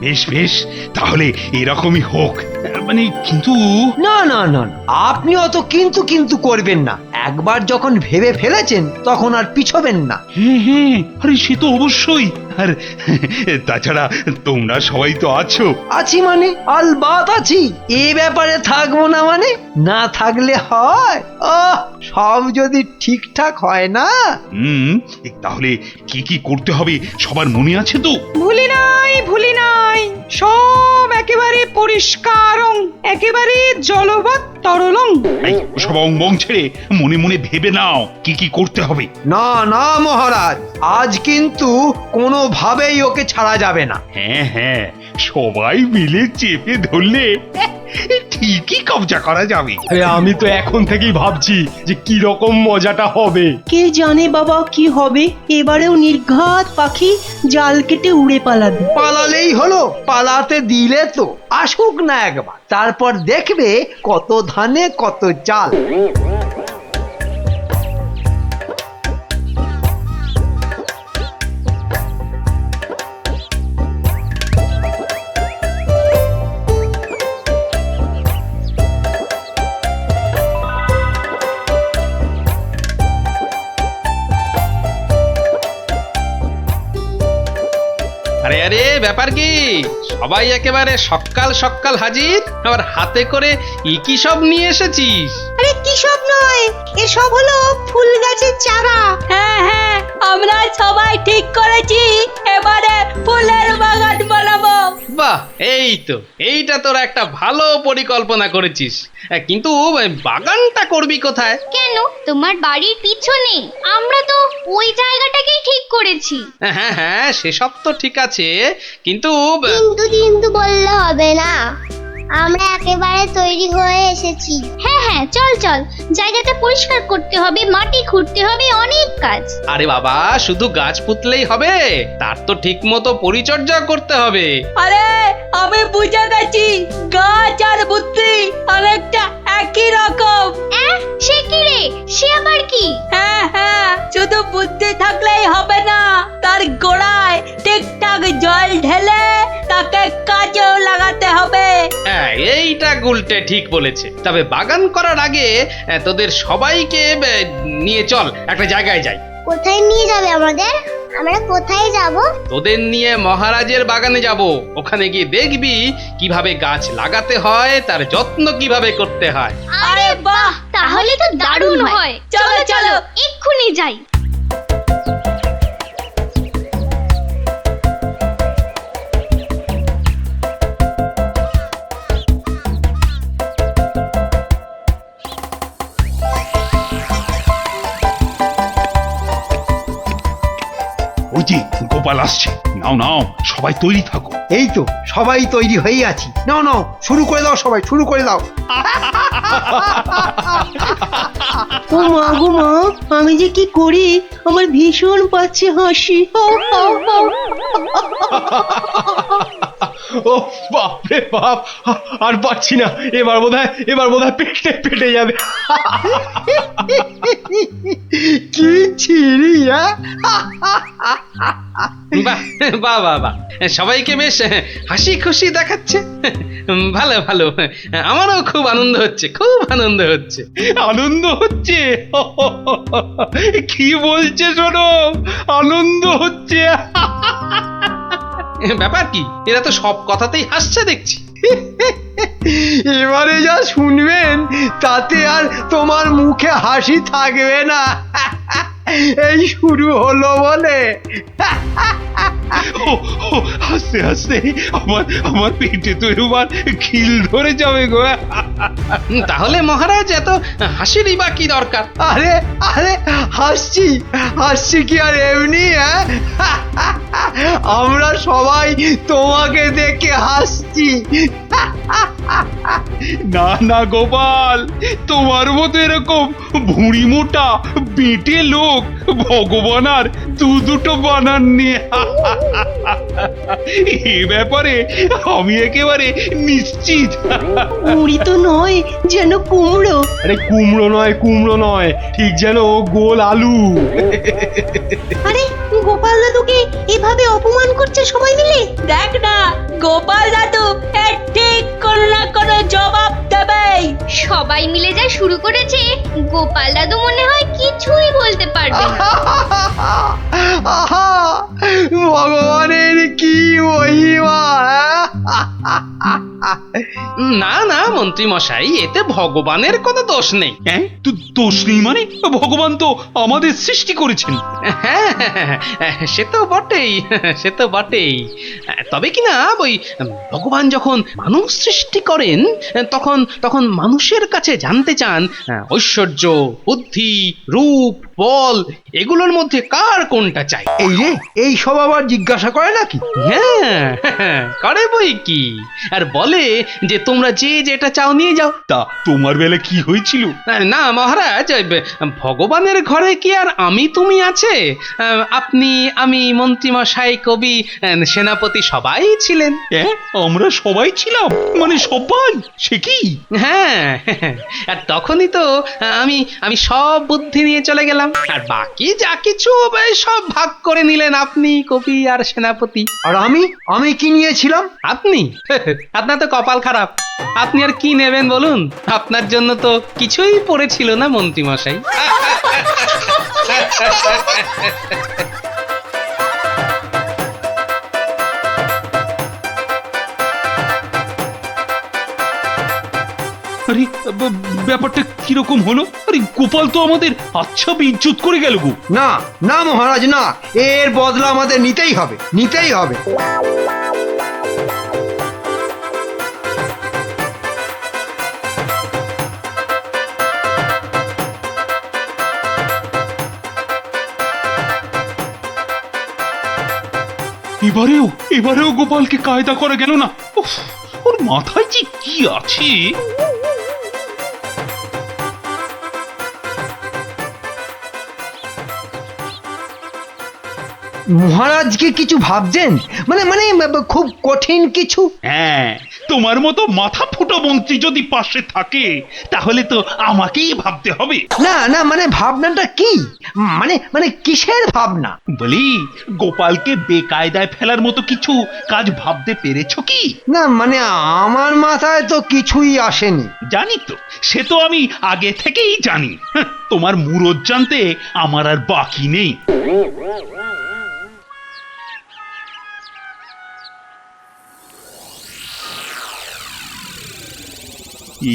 বেশ বেশ, তাহলে এরকমই হোক। মানে কিন্তু না না না না, আপনি অত কিন্তু কিন্তু করবেন না। একবার যখন ভেবে ফেলেছেন তখন আর পিছবেন না। হ্যাঁ হ্যাঁ, আরে সে তো অবশ্যই। আর তাছাড়া তোমরা সবাই তো আছো। আছি মানে আলবাত আছি। এ ব্যাপারে থাকবো না মানে? না থাকলে হয়? সব যদি ঠিকঠাক হয় না। তাহলে কি কি করতে হবে সবার মনে আছে তো? ভুলি নাই, সব একেবারে পরিষ্কার, একেবারে জলবৎ তরলং। এই সব অঙ্গং ছেড়ে মনে মনে ভেবে নাও কি কি করতে হবে। না না মহারাজ, আজ কিন্তু কোনোভাবেই ওকে ছাড়া যাবে না। হ্যাঁ হ্যাঁ, সবাই মিলে চেপে ধরলে ঠিকই কবজা করা যাবে। আমি তো এখন থেকেই ভাবছি যে কি রকম মজাটা হবে। কে জানে বাবা কি হবে। এবারেও নির্ঘাত পাখি জাল কেটে উড়ে পালাবে। পালালেই হলো, পালাতে দিলে তো আসুক না একবার, তারপর দেখবে কত ধানে কত চাল। আরে আরে, ব্যাপার কি? সবাই একেবারে সকাল সকাল হাজির, আবার হাতে করে কি সব নিয়ে এসেছিস? আরে কি সব নয়, এসব হলো ফুল গাছের চারা। হ্যাঁ হ্যাঁ, আমরা সবাই ঠিক করেছি এবারে ফুলের বাগান বানাবো। বাহ, এইটা তোরা একটা ভালো পরিকল্পনা করেছিস। কিন্তু বাগানটা করবি কোথায়? কেন, তোমার বাড়ির পিছনে? আমরা তো ওই জায়গাটাকেই ঠিক করেছি। হ্যাঁ হ্যাঁ, সেসব তো ঠিক আছে, কিন্তু কিন্তু বললে হবে না, আমরা একেবারে তৈরি হয়ে এসেছি। হ্যাঁ হ্যাঁ, চল চল, জায়গাটা পরিষ্কার করতে হবে, মাটি খুঁড়তে হবে, অনেক কাজ। আরে বাবা, শুধু গাছ পুঁতলেই হবে? তার তো ঠিক মতো পরিচর্যা করতে হবে। আরে আমি বুঝে গেছি, গাছ আর বুদ্ধি অনেকটা একই রকম। সে কি রে? সে আবার কি? হ্যাঁ হ্যাঁ, শুধু বুদ্ধি থাকলেই হবে না, তার গোড়ায় ঠিকঠাক জল ঢেলে তাকে কাজেও লাগাতে হবে। হ্যাঁ, এইটা গুলটে ঠিক বলেছে। তবে বাগান করার আগে তোদের সবাইকে নিয়ে চল একটা জায়গায় যাই। কোথায় নিয়ে যাবে আমাদের? আমরা কোথায় যাব? তোদের নিয়ে মহারাজের বাগানে যাব। ওখানে গিয়ে দেখবি কিভাবে গাছ লাগাতে হয়, তার যত্ন কিভাবে করতে হয়। আরে বাহ, তাহলে তো দারুণ হয়। চলো চলো, এক্ষুনি যাই। ওই যে গোপাল আসছে, নাও নাও সবাই তৈরি থাকো। এই তো সবাই তৈরি হয়ে আছি। নাও নাও, শুরু করে দাও, সবাই শুরু করে দাও। ও মা গো মা, আমি যে কি করি, আমার ভীষণ পাচ্ছে হাসি। ও বাপ রে বাপ, আর পাচ্ছি না। এবার বোধহয় পেটে যাবে। কি ছিড়ি! বাহ বাহ বাহ বাহ, সবাইকে বেশ হাসি খুশি দেখাচ্ছে। ভালো ভালো, আমারও খুব আনন্দ হচ্ছে, খুব আনন্দ হচ্ছে। আনন্দ হচ্ছে? কি বলছে শোনো, আনন্দ হচ্ছে। ব্যাপার কি? এরা তো সব কথাতেই হাসছে দেখছি। এবারে যা শুনবেন তাতে আর তোমার মুখে হাসি থাকবে না। এই শুরু হলো বলে। হাসতে হাসতে আমার পেটে তো এবার খিল ধরে যাবে গো। তাহলে মহারাজ এত হাসিরই বা কি দরকার? আরে আরে, হাসছি কি আর এমনি? আমরা সবাই তোমাকে দেখে হাসছি। না না গোপাল, তোমার মতো এরকম ভুঁড়ি মোটা বেটে লোক ভগবান আর দুটো বানাননি। এ ব্যাপারে আমি একেবারে নিশ্চিত। মুড়ি তো নয়, যেন কুমড়ো। আরে কুমড়ো নয়, ঠিক যেন গোল আলু। আরে গোপাল দাদুকে এভাবে অপমান করছে সবাই মিলে? দেখ না, গোপাল দাদু এর ঠিক কোনো না কোনো জবাব দেবেই। সবাই মিলে যা শুরু করেছে, গোপাল দাদু মনে হয় কিছুই বলতে পারবে না। আহা, ভগবানের কি মহিমা! না না মন্ত্রী মশাই, এতে ভগবানের কোনো দোষ নেই। হ্যাঁ, তো দোষ নেই মানে? ভগবান তো আমাদের সৃষ্টি করেছেন। হ্যাঁ, সে তো বটেই, সে তো বটেই। তবে কি না, ওই ভগবান যখন মানুষ সৃষ্টি করেন তখন তখন মানুষের কাছে জানতে চান ঐশ্বর্য, বুদ্ধি, রূপ, বল এগুলোর মধ্যে কার কোনটা চাই। এই রে, এই সব আবার জিজ্ঞাসা করে নাকি? হ্যাঁ, করে বই কি, আর বলে যে তোমরা যে যেটা চাও নিয়ে যাও। তা তোমার বেলা কি হয়েছিল? না মহারাজ, ওই ভগবানের ঘরে কি আর আমি তুমি আছে? আপনি, আমি, মন্ত্রীমশাই, কবি, সেনাপতি সবাই ছিলেন। হ্যাঁ, আমরা সবাই ছিলাম, মানে সবাই? সে কি? হ্যাঁ, আর তখনই তো আমি আমি সব বুদ্ধি নিয়ে চলে গেলাম, আর বাকি যা কিছু সব ভাগ করে নিলেন আপনি, কবি আর সেনাপতি। আর আমি কি নিয়েছিলাম? আপনি? আপনার তো কপাল খারাপ, আপনি আর কি নেবেন বলুন? আপনার জন্য তো কিছুই পড়েছিল না মন্ত্রী মশাই। আরে ব্যাপারটা কিরকম হলো? আরে গোপাল তো আমাদের আচ্ছা বেইজ্জত করে গেল গো। না না মহারাজ, না, এর বদলা আমাদের নিতেই হবে, নিতেই হবে। এবারেও গোপালকে কায়দা করা গেল না। উফ, ওর মাথায় যে কি আছে! মহারাজ কি কিছু ভাবছেন? মানে মানে খুব কঠিন কিছু? হ্যাঁ, তোমার মতো মাথা ফুটো মন্ত্রী যদি পাশে থাকে তাহলে তো আমাকেই ভাবতে হবে। না না, মানে ভাবনাটা কি? মানে মানে কিসের ভাবনা? বলি, গোপালকে বেকায়দায় ফেলার মতো কিছু কাজ ভাবতে পেরেছো কি? না মানে আমার মাথায় তো কিছুই আসেনি। জানি তো, সে তো আমি আগে থেকেই জানি। তোমার মুরদ জানতে আমার আর বাকি নেই।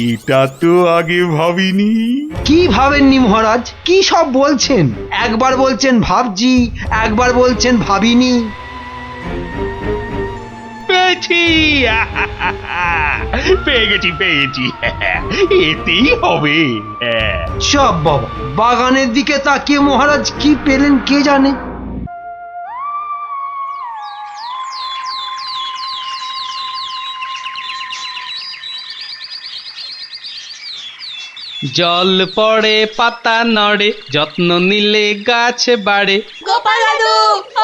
এটা তো আগে ভাবিনি। কি ভাবেননি মহারাজ? কি সব বলছেন? একবার বলছেন ভাবছি, একবার বলছেন ভাবিনি। পেয়েছি, পেয়ে গেছি। এতেই হবে। সব বাবা, বাগানের দিকে তাকিয়ে মহারাজ কি পেলেন কে জানে। জল পড়ে, পাতা নড়ে, যত্ন নিলে গাছ বাড়ে। গোপাল দাদু,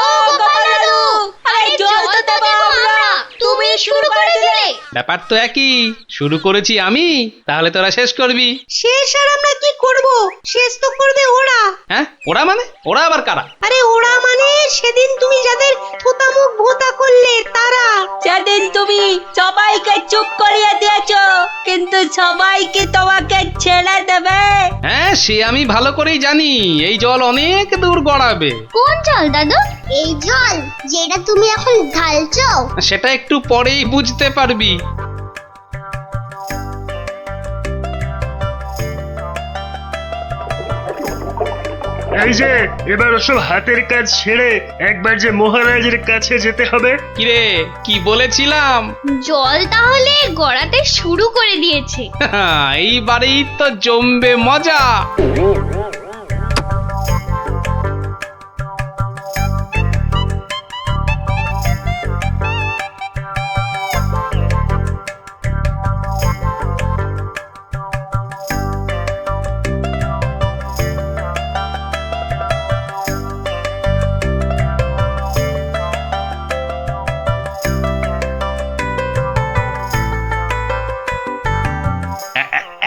ও গোপাল দাদু, আরে জল তো দেবো আমরা, তুমি শুরু করে দিলে। ব্যাপার তো একই, শুরু করেছি আমি, তাহলে তোরা শেষ করবি। শেষ আর আমরা কি করব? শেষ তো করবে ওরা। হ্যাঁ, ওরা মানে? ওরা আবার কারা? আরে ওরা মানে সেদিন তুমি যাদের থোতা মুখ ভোতা করলে তারা। সেদিন তুমি সবাইকে চুপ করিয়ে দিয়েছো, কিন্তু সবাইকে তোমাকে ছেড়ে দেবে। হ্যাঁ, সে আমি ভালো করেই জানি, এই জল অনেক দূর গড়াবে। কোন জল দাদু? এই জল যেটা তুমি এখন ঢালছো? সেটা একটু পরেই বুঝতে পারবি। এই যে এবার ওসব হাতের কাজ ছেড়ে একবার যে মহারাজের কাছে যেতে হবে। কিরে, কি বলেছিলাম? জল তাহলে গড়াতে শুরু করে দিয়েছে। এইবারেই তো জমবে মজা।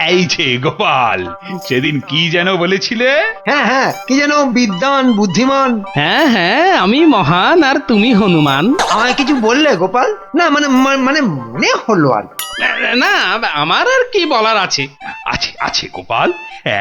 এই যে গোপাল, সেদিন কি যেন বলেছিলে? হ্যাঁ হ্যাঁ, কি যেন বিদ্বান বুদ্ধিমান, হ্যাঁ হ্যাঁ, আমি মহান আর তুমি হনুমান। আমায় কিছু বললে গোপাল? না মানে মানে মনে হলো আর কি। না, আমার আর কি বলার আছে। আছে আছে গোপাল,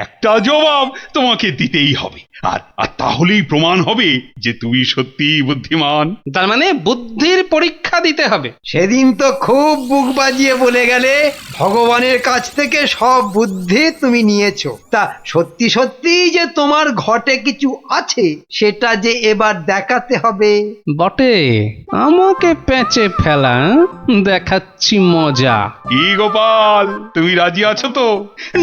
একটা জবাব তোমাকে দিতেই হবে, আর আর তাহলেই প্রমাণ হবে যে তুমি সত্যিই বুদ্ধিমান। তার মানে বুদ্ধির পরীক্ষা দিতে হবে। সেদিন তো খুব বুক বাজিয়ে বলে গেলে ভগবানের কাছ থেকে সব বুদ্ধি তুমি নিয়েছো। তা সত্যি সত্যি যে তোমার ঘটে কিছু আছে সেটা যে এবার দেখাতে হবে। বটে, আমাকে পেঁচে ফেলা, দেখাচ্ছি মজা। কি গোপাল, তুমি রাজি আছো তো?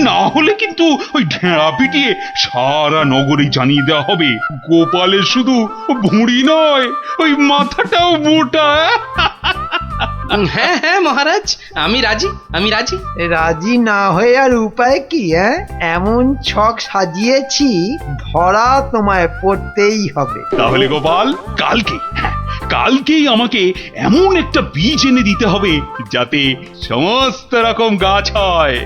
না হলে কিন্তু ওই ঢেঁড়া পিটিয়ে সারা নগরে জানিয়ে দেওয়া হবে গোপালের শুধু ভুঁড়ি নয়, ওই মাথাটাও মোটা। হ্যাঁ হ্যাঁ মহারাজ, আমি রাজি, আমি রাজি। রাজি না হয়ে আর উপায় কি? এমন ছক সাজিয়েছি, ধরা তোমায় পড়তেই হবে। তাহলে গোপাল, কালকে, হ্যাঁ, কালকেই আমাকে এমন একটা বীজ এনে দিতে হবে যাতে সমস্ত রকম গাছ হয়।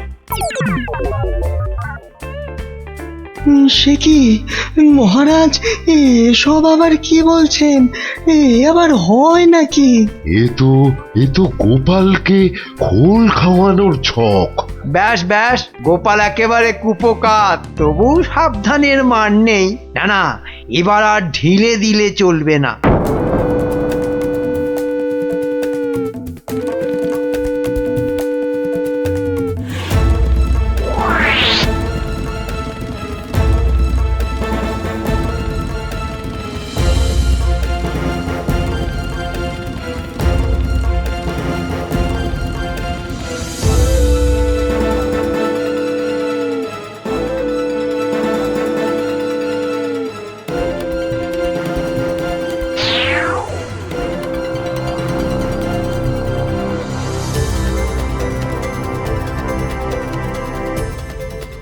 সে কি মহারাজ, এসব আবার কি বলছেন? এ আবার হয় নাকি? এ তো গোপালকে খোল খাওয়ানোর ছক। ব্যাস ব্যাস, গোপাল একেবারে কুপোকাত, তবু সাবধানের মান নেই। না না, এবার আর ঢিলে দিলে চলবে না।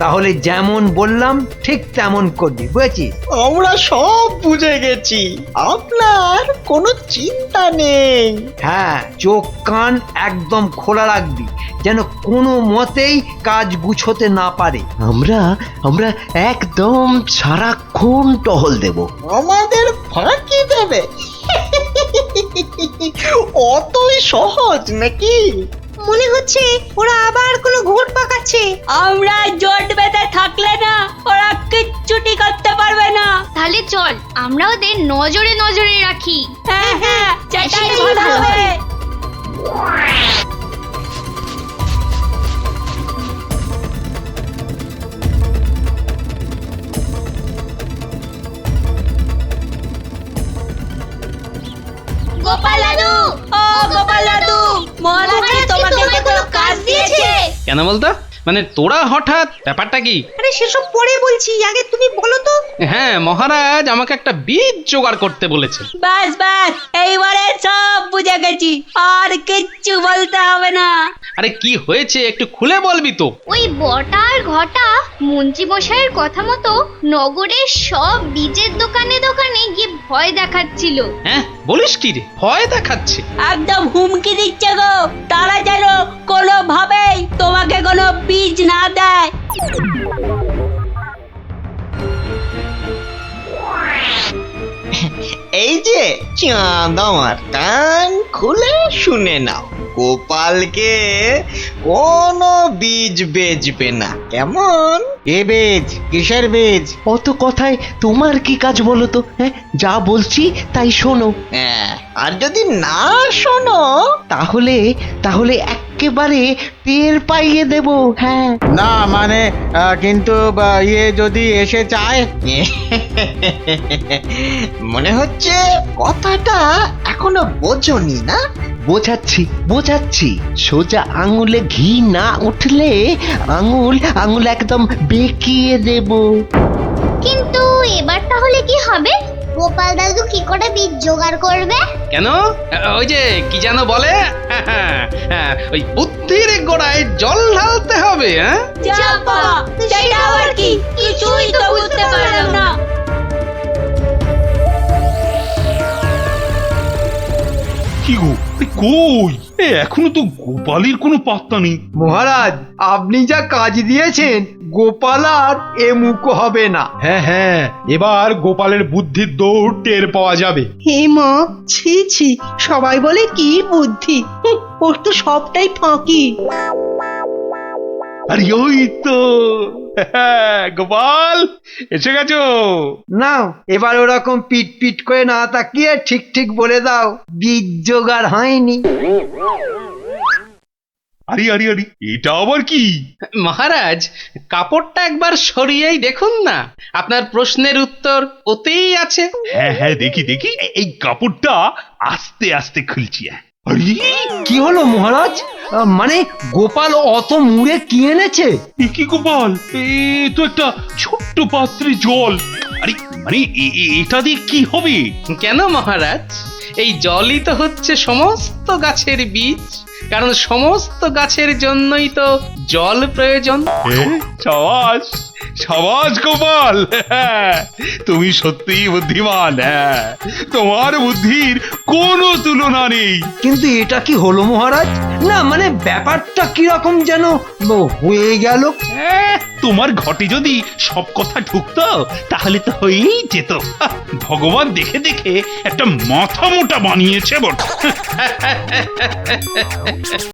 তাহলে যেমন বললাম ঠিক তেমন করবি, বুঝেছিস? আমরা সব বুঝে গেছি, আপনার কোনো চিন্তা নেই। হ্যাঁ, চোখ কান একদম খোলা রাখবি, যেন কোনো মতেই কাজ গুছোতে না পারে। আমরা একদম সারাক্ষণ টহল দেব। আমাদের ফাঁকি দেবে? অতই সহজ নাকি? মনে হচ্ছে ওরা আবার কোনো ঘোর পাকাচ্ছে। আমরা জোট বেঁধে থাকলে না ওরা কিচ্ছুটি করতে পারবে না। তাহলে চল আমরা ওদের নজরে নজরে রাখি। হ্যাঁ হ্যাঁ, সেটাই সেটাই ভালো ভালো হবে। গোপাল দাদু, ও গোপাল দাদু, মহারাজ কি তোমাকে কোনো কাজ দিয়েছে? কেন বলতো? মানে তোরা হঠাৎ, ব্যাপারটা কি? আরে সেসব পরে বলছি, আগে তুমি বলো তো। হ্যাঁ, মহারাজ আমাকে একটা বীজ জোগাড় করতে বলেছে। বাস বাস, এইবারে সব বুঝে গেছি, আর কিচ্ছু বলতে হবে না। আরে কি হয়েছে একটু খুলে বলবি তো? ওই বটা আর ঘটা মন্ত্রী মশাইয়ের কথা মতো নগরের সব বীজের দোকানে দোকানে গিয়ে ভয় দেখাচ্ছিল। হ্যাঁ, বলিস কি রে? ভয় দেখাচ্ছে? একদম হুমকি দিচ্ছে গো, তারা যেন কোনোভাবেই তোমাকে কোনো বীজ না দেয়। এই যে চাঁদ, আমার কান খুলে শুনে নাও, গোপালকে কোনো বীজ বেচবে না, কেমন? এ বীজ কিসের বীজ? অত কথায় তোমার কি কাজ বলো তো? হ্যাঁ, যা বলছি তাই শোনো। হ্যাঁ, আর যদি না শোনো তাহলে একেবারে টের পাইয়ে দেব। হ্যাঁ, না মানে কিন্তু ইয়ে যদি এসে চায়। মনে হচ্ছে কথাটা এখনো বোঝনি না? বোঝাচ্ছি। সোজা আঙুলে ঘি না উঠলে আঙুল একদম বেঁকিয়ে দেব। কিন্তু এবার তাহলে কি হবে? গোপাল দাদু কি করে বীজ জোগাড় করবে? কেন? ওই যে কি যেন বলে, ওই বুদ্ধির গোড়ায় জল ঢালতে হবে। হ্যাঁ, যা বাবা, সেটা আবার কি? কিছুই তো বুঝতে পারলাম না। কি গো, কই? এখনো তো গোপালের কোনো পাত্তা নেই। মহারাজ আপনি যা কাজ দিয়েছেন গোপাল আর এ মুখ হবে না। হ্যাঁ হ্যাঁ, এবার গোপালের বুদ্ধির দৌড় টের পাওয়া যাবে। হে মা, ছি ছি, সবাই বলে কি বুদ্ধি, ওর তো সবটাই ফাঁকি। আরে ওই তো গোপাল এসে গেছো। না এবার ওরকম পিট পিট করে না তাকিয়ে ঠিক ঠিক বলে দাও বীজ জোগাড় হয়নি। আরে আরে আরে, এটা আবার কি? মহারাজ, কাপড়টা একবার সরিয়েই দেখুন না, আপনার প্রশ্নের উত্তর ওতেই আছে। হ্যাঁ হ্যাঁ, দেখি দেখি, এই কাপড়টা আস্তে আস্তে খুলছি। আরে কি হলো মহারাজ? মানে গোপাল অত মুড়ে কি এনেছে? এ কি গোপাল, এ তো একটা ছোট্ট পাত্রে জল। আরে মানে এটা দিয়ে কি হবে? কেন মহারাজ, এই জলই তো হচ্ছে সমস্ত গাছের বীজ, কারণ সমস্ত গাছের জন্যই তো জল প্রয়োজন। সাবাস সাবাস গোপাল, তুমি সত্যিই বুদ্ধিমান। তোমার বুদ্ধির কোনো তুলনা নেই। কিন্তু এটা কি হলো মহারাজ? না মানে ব্যাপারটা কিরকম যেন হয়ে গেল। তোমার ঘটে যদি সব কথা ঢুকতো তাহলে তো হয়েই যেত। ভগবান দেখে দেখে একটা মাথা মোটা বানিয়েছে বটে।